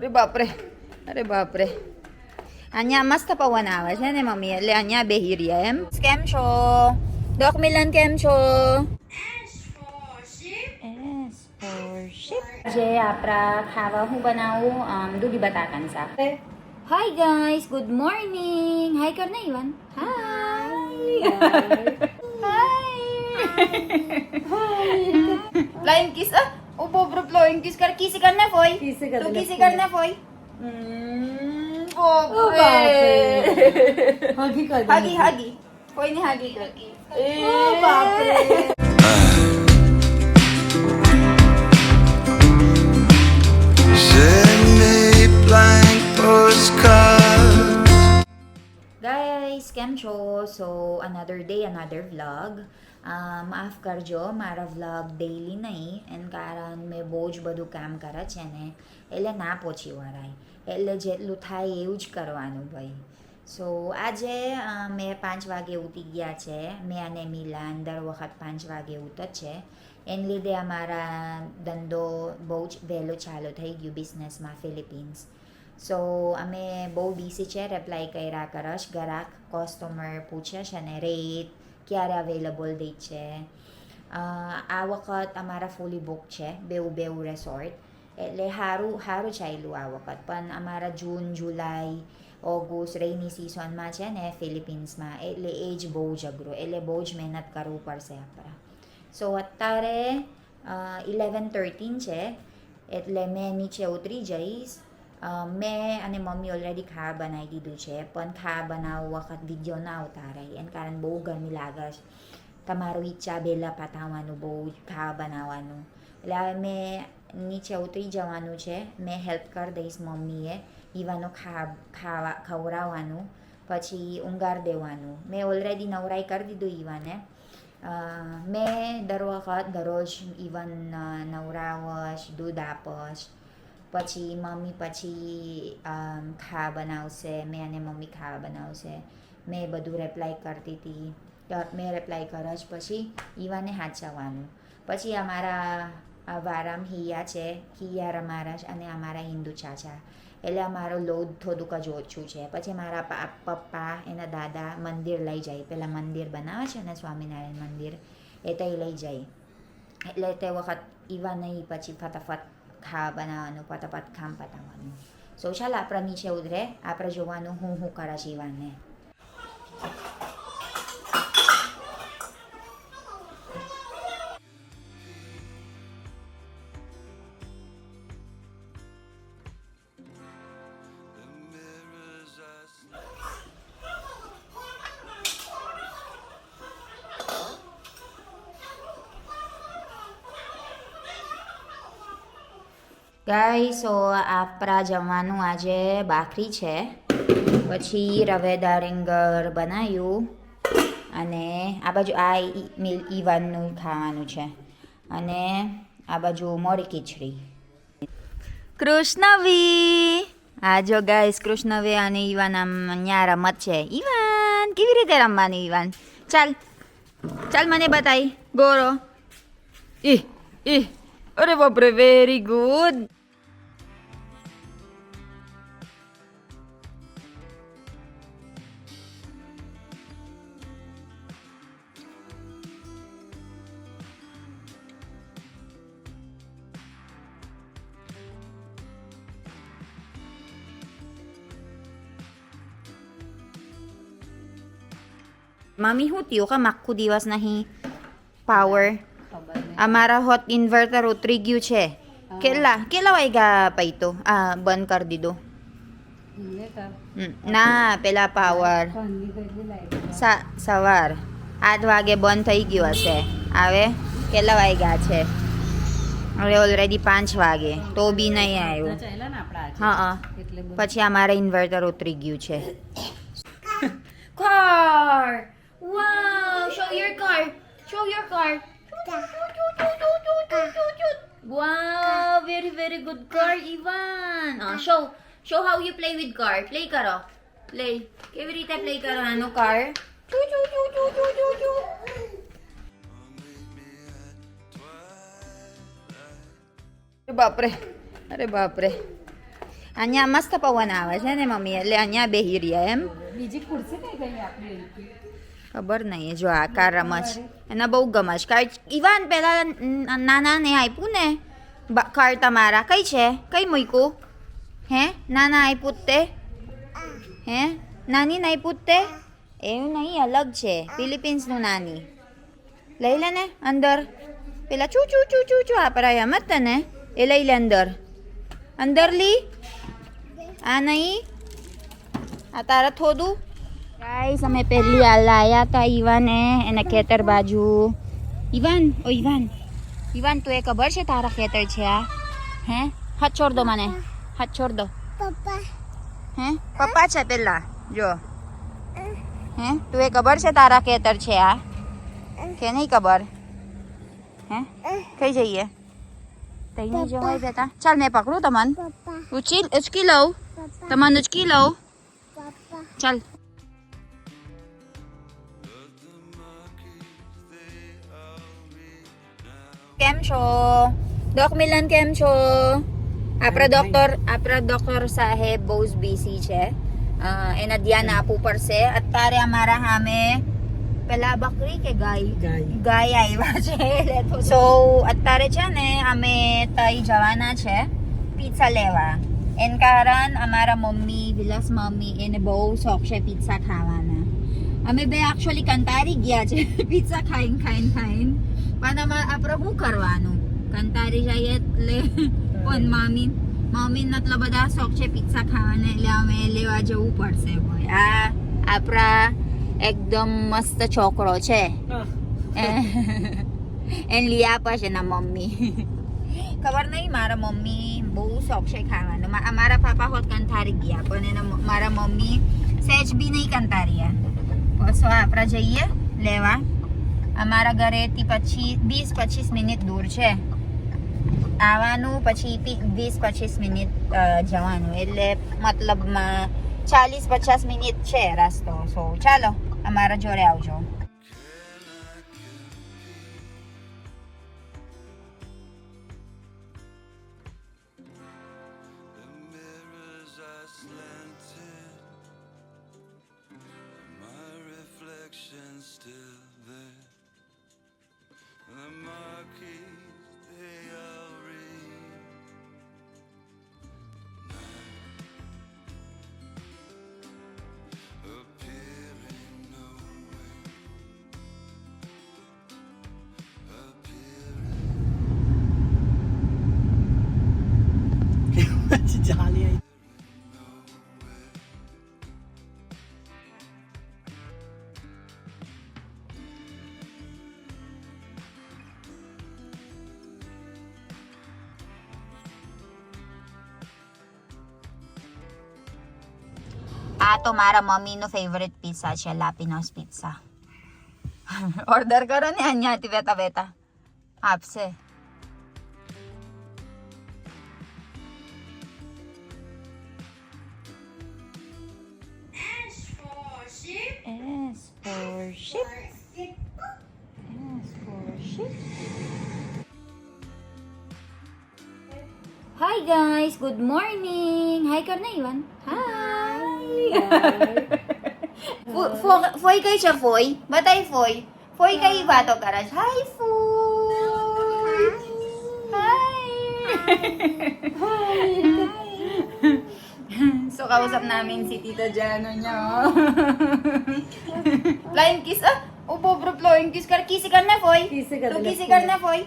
અરે બાપરે, અરે બાપરે. અહીંયા મસ્ત પવન આવે છે ને મમ્મી, એટલે અહીંયા બેહી રહ્યા એમ. કેમ છો ડોક મિલન, કેમ છો? જે આપણા ખાવા હું બનાવું દૂધી બટાકાનું શાક. Hi guys, good morning. Hi કર ને ઇવન. Hi flying kiss. ઓ બોબ્રો ફ્લાઇંગ કિસ કર. કિસ કરને ફોઈ. તું કિસ કરને ફોઈ. હગી કર હાગી હાગી કોઈને હાગી કરકી. ઓ બાપરે. ગાઈસ, કેમ છો? સો અનધર ડે અનધર વ્લોગ. માફ કરજો, મારા વ્લોગ ડેઈલી નહીં, એન કારણ મેં બહુ જ બધું કામ કરે છે ને, એટલે ના પહોંચી વળાય. એટલે જેટલું થાય એવું જ કરવાનું ભાઈ. સો આજે મેં 5 વાગે ઉઠી ગયા છે. મેં અને મિલાન દર વખત 5 વાગે ઉઠે છે. એને લીધે અમારા ધંધો બહુ જ વહેલો ચાલુ થઈ ગયું બિઝનેસમાં ફિલિપિન્સ. સો અમે બહુ બીસી છે. રિપ્લાય કર્યા કરશ ગ્રાહક કસ્ટમર પૂછે છે ને રેટ ક્યારે અવેલેબલ દે છે. આ વખત અમારા ફૂલી બુક છે બેઉ રેસોર્ટ, એટલે સારું ચાલ્યું આ વખત. પણ અમારા જૂન જુલાઈ ઓગસ્ટ રેની સિઝનમાં છે ને ફિલિપિન્સમાં, એટલે એ જ બહુ જ અઘરું, એટલે બહુ જ મહેનત કરવું પડશે આપણે. સો અત્યારે 11:13 છે, એટલે મેં નીચે ઉતરી જઈશ. મેં અને મમ્મી ઓલરેડી ખાવા બનાવી દીધું છે, પણ ખાવા બનાવવા વખત વિડીયો ના ઉતારે એને કારણ બહુ ગરમી લાગે છે. તમારું ઈચ્છા વહેલા પતાવવાનું, બહુ ખાવા બનાવવાનું, એટલે હવે મેં નીચે ઉતરી જવાનું છે. મેં હેલ્પ કરી દઈશ મમ્મીએ ઈવાનો ખવડાવવાનું, પછી ઊંઘાર દેવાનું. મેં ઓલરેડી નવરાઈ કરી દીધું ઈવાને. મેં દરરોજ ઈવન નવરાવશ, દૂધ આપશ, પછી મમ્મી ખાવા બનાવશે. મેં અને મમ્મી ખાવા બનાવશે. મેં બધું રિપ્લાય કરતી હતી. મેં રિપ્લાય કરશ, પછી ઈવાને હાચવવાનું. પછી અમારા વારામ હિયા છે, હિયા અમારા અને અમારા હિન્દુ ચાચા, એટલે અમારો લોડ થોડુંક જ ઓછું છે. પછી મારા પપ્પા એના દાદા મંદિર લઈ જાય, પેલા મંદિર બનાવે છે ને સ્વામિનારાયણ મંદિર, એ તો લઈ જાય. એટલે તે વખત ઈવા નહીં, પછી ફટાફટ ખાવા બનાવવાનું, ફટાફટ ખામ પતાવવાનું. સો ચાલ આપણે નીચે ઉતરે, આપણે જોવાનું હું કરે છે ઈવાને. ગાઈસ, સો આપણા જમવાનું આજે ભાખરી છે, પછી રવેદાર રીંગણ બનાવ્યું, અને આ બાજુ આ ઈવાનનું ખાવાનું છે, અને આ બાજુ મોરી ખીચડી. કૃષ્ણવી આ જો ગાઈસ, કૃષ્ણવી અને ઈવાન આમ ન્યા રમત છે. ઈવાન કેવી રીતે રમવાનું? ઈવાન ચાલ મને બતાવી. ગોરો અરે બાપરે, વેરી ગુડ. મમ્મી શું થયું કે આખું દિવસ નહીં પાવર? અમારા હોટ ઇન્વર્ટર ઉતરી ગયું છે. કેટલા વાગ્યા પૈ તો બંધ કરી દીધો? ના, પેલા પાવર સવાર 8 વાગે બંધ થઈ ગયું હશે. હવે કેટલા વાગ્યા છે? હવે ઓલરેડી 5 વાગે તો બી નહીં આવ્યું. હા, પછી અમારે ઇન્વર્ટર ઉતરી ગયું છે. car. Wow, show your car. Wow, very good car, Ivan. Show how you play with car. Play karo. Play. કેવી રીતે play કરવાનો car? અરે બાપરે, અહીંયા મસ્ત પવન આવે છે ને મમ્મી, એટલે અહીંયા બેહી રહ્યા એમ. બીજી ખુરશી કઈ ગઈ આપણી એથી? ખબર નહીં, જો આ કાર રમત એને બહુ ગમે છે. ઈવાન પેલા નાના ને આપ્યું ને કાર તમારા, કઈ છે? કઈ મૂક્યું? હે નાના આપ્યું તે? હે નાની ને આપ્યું તે? એવું નહીં, અલગ છે, ફિલિપિન્સનું નાની. લઈ લે ને અંદર, પેલા ચૂ ચૂ ચૂ ચૂ ચૂ આપરા એમ જ તને, એ લઈ લે અંદર. અંદર લી, આ નહીં, આ તારા થોડું. ગાઈસ અમે પહેલી આ લાયા હતા ઈવાને એના ખેતર બાજુ. ઈવાન, ઓ ઈવાન, ઈવાન તું એ ખબર છે તારા ખેતર છે આ? હે હાથ છોડ દો મને, હાથ છોડ દો. હે પપ્પા છે પેલા જો. હે તું એ ખબર છે તારા ખેતર છે આ કે નહીં ખબર? હે કઈ જઈએ? તઈ નહીં જવાય બેટા. ચાલ મેં પકડું તમને, ઉચકી લઉં તમને, ઉચકી લઉં. ચાલ. કેમ છો ડોક મિલન, કેમ છો? આપણા ડોક્ટર સાહેબ બહુ જ બિઝી છે, એને ધ્યાન આપવું પડશે. અત્યારે અમારા સામે પેલા બકરી કે ગાય આવ્યા છે. સો અત્યારે છે ને અમે તઈ જવાના છે પિઝા લેવા. એન કારણ અમારા મમ્મી, વિલાસ મમ્મી, એને બહુ શોખ છે પિઝા ખાવાના. અમે બે એકચ્યુઅલી કંટાળી ગયા છે પિઝા ખાઈને. પણ આપણે શું કરવાનું, કંટાળી જઈએ એટલે. પણ મમ્મી મતલબ બધા શોખ છે પિઝા ખાવાના, એટલે અમે લેવા જવું પડશે. ભાઈ આ આપણા એકદમ મસ્ત છોકરો છે, એને લઈ આપે છે ના મમ્મી. ખબર નહીં, મારા મમ્મી બહુ શોખ છે ખાવાનો. મારા પાપા હોત કંટાળી ગયા, પણ એને મારા મમ્મી સહેજ બી નહીં કંટાળ્યા. સો આપણે જઈએ લેવા. અમારા ઘરેથી 20-25 મિનિટ દૂર છે આવવાનું, પછી 20-25 મિનિટ જવાનું, એટલે મતલબમાં 40-50 મિનિટ છે રસ્તો. સો ચાલો અમારા જોડે આવજો. જાલી આ તો મારા મમ્મીનો ફેવરેટ પિઝા છે, લાપિનોસ પિઝા. ઓર્ડર કરો ને, અહીંયાથી બેતા આપશે. Hi guys, good morning. Hi kar na Ivan. Hi. Foy kay siya Foy. Batay Foy. Foy kay bato karas. Hi Foy. Hi. So kausap namin si Tita Jano niya. Flying kiss ah. Oh, pobre flying kiss kar. Kisi kar na Foy. Tu kisi kar na Foy.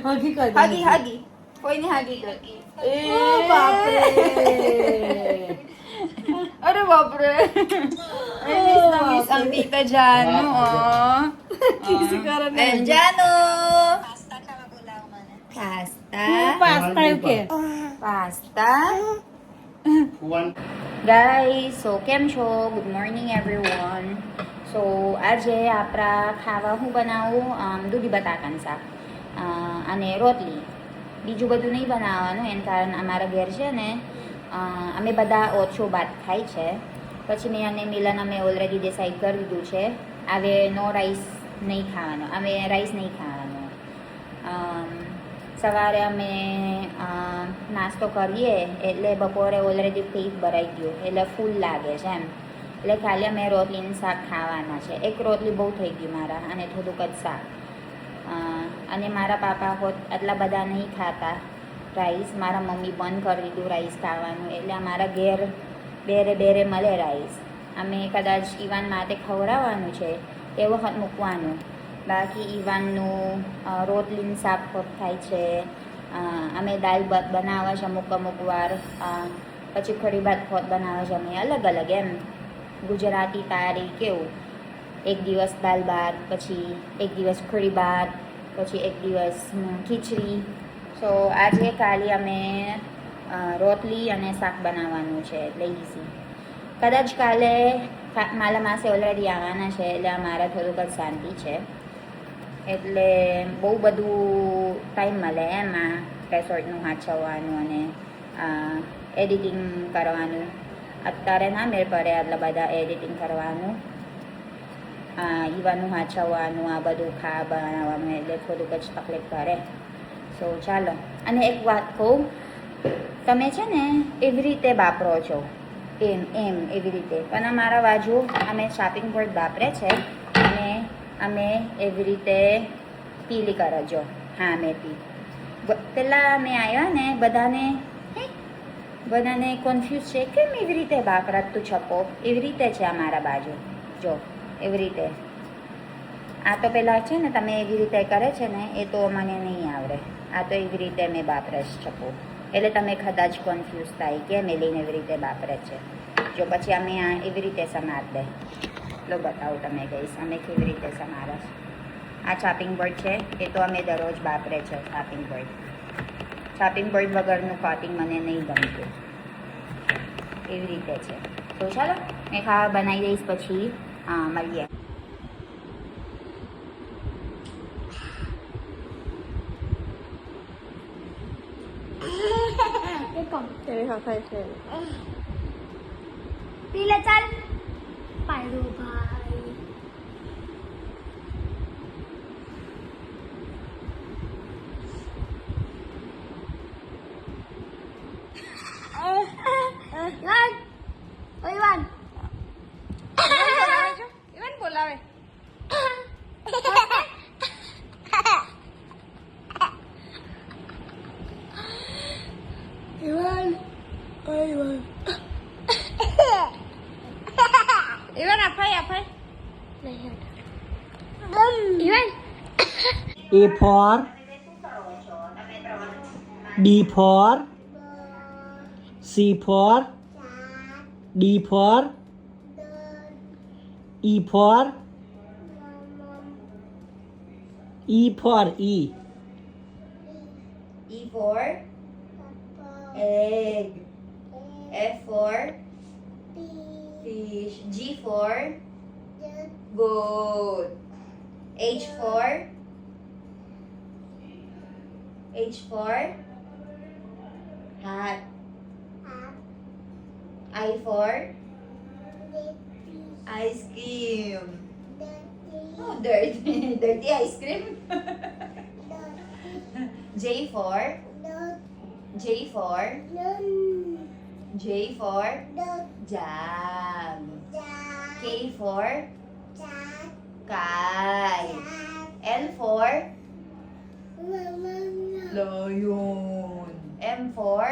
हगी कर हगी कोई नहीं हगी करती. बाप रे अरे बाप रे ang Tita Jano. किसी कारण And Jano pasta के pasta. Guys, so કેમ છો? Good morning everyone. So આજે આપણા ખાવા હું બનાવું દૂધી બટાકાનું શાક અને રોટલી. બીજું બધું નહીં બનાવવાનું, એના કારણ અમારા ઘેર છે ને અમે બધા ઓછો ભાત ખાય છે. પછી મેં અને મિલન અમે ઓલરેડી ડિસાઈડ કરી દીધું છે, હવે નો રાઈસ નહીં ખાવાનો, અમે રાઈસ નહીં ખાવાનો. સવારે અમે નાસ્તો કરીએ એટલે બપોરે ઓલરેડી પેટ ભરાઈ ગયું એટલે ફૂલ લાગે છે એમ. એટલે ખાલી અમે રોટલીનું શાક ખાવાના છે. એક રોટલી બહુ થઈ ગયું મારા અને થોડુંક જ શાક. અને મારા પાપા હોત આટલા બધા નહીં ખાતા રાઈસ. મારા મમ્મી બંધ કરી દીધું રાઈસ ખાવાનું. એટલે અમારા ઘેર બેરે બેરે મળે રાઈસ. અમે કદાચ ઈવાન માટે ખવડાવવાનું છે એ વખત મૂકવાનું. બાકી ઈવાનનું રોટલીનું શાક હોત થાય છે. અમે દાલ ભાત બનાવવા છે અમુક વાર. પછી કઢી ભાત હોત બનાવવા છે અમે અલગ અલગ એમ. ગુજરાતી તારી કેવું એક દિવસ દાલ ભાત, પછી એક દિવસ કઢી ભાત, પછી એક દિવસ ખીચડી. સો આજે ખાલી અમે રોટલી અને શાક બનાવવાનું છે એટલે ઇઝી. કદાચ કાલે મારા માસે ઓલરેડી આવવાના છે એટલે અમારા થોડુંક જ શાંતિ છે. એટલે બહુ બધું ટાઈમ મળે એમ આ રેસોર્ટનું હાચવવાનું અને એડિટિંગ કરવાનું. અત્યારે ના મેળ પડે આટલા બધા એડિટિંગ કરવાનું, ઈવાનું હાચવવાનું, આ બધું બનાવવાનું એટલે થોડુંક જ તકલીફ પડે. સો ચાલો. અને એક વાત કહું, તમે છે ને એવી રીતે વાપરો છો એમ એવી રીતે. પણ અમારા બાજુ અમે શોપિંગ બોર્ડ વાપરે છે અને અમે એવી રીતે પીલી કરજો. હા મેથી પહેલાં અમે આવ્યા ને બધાને કન્ફ્યુઝ છે કેમ એવી રીતે વાપરાતું છપો. એવી રીતે છે અમારા બાજુ જો એવી રીતે. આ તો પહેલાં છે ને તમે એવી રીતે કરે છે ને એ તો મને નહીં આવડે. આ તો એવી રીતે મેં વાપરે છપો એટલે તમે કદાચ કન્ફ્યુઝ થાય કે મેલીને એવી રીતે વાપરે છે. જો પછી અમે આ એવી રીતે સમાર દે લો બતાવું તમે ગઈશ અમે કેવી રીતે સમારે છે. આ ચોપિંગ બોર્ડ છે એ તો અમે દરરોજ વાપરે છે. ચોપિંગ બોર્ડ વગરનું કટિંગ મને નહીં ગમતું. એવી રીતે છે. તો ચાલો મેં ખાવા બનાવી દઈશ પછી મળીએ. પીલે ચાલ પાડો ભાઈ. ઈવાન ઓ ઈવાન ઇવન બોલાવે. ઈવાન ઓ ઈવાન even અફાય ઈવાન A for B for C for D for E for E for E E for egg. F for fish. G for goat. H for hat. I for ice cream. Oh, dirty dirty ice cream. J for jam. K for kite. L for lion. M for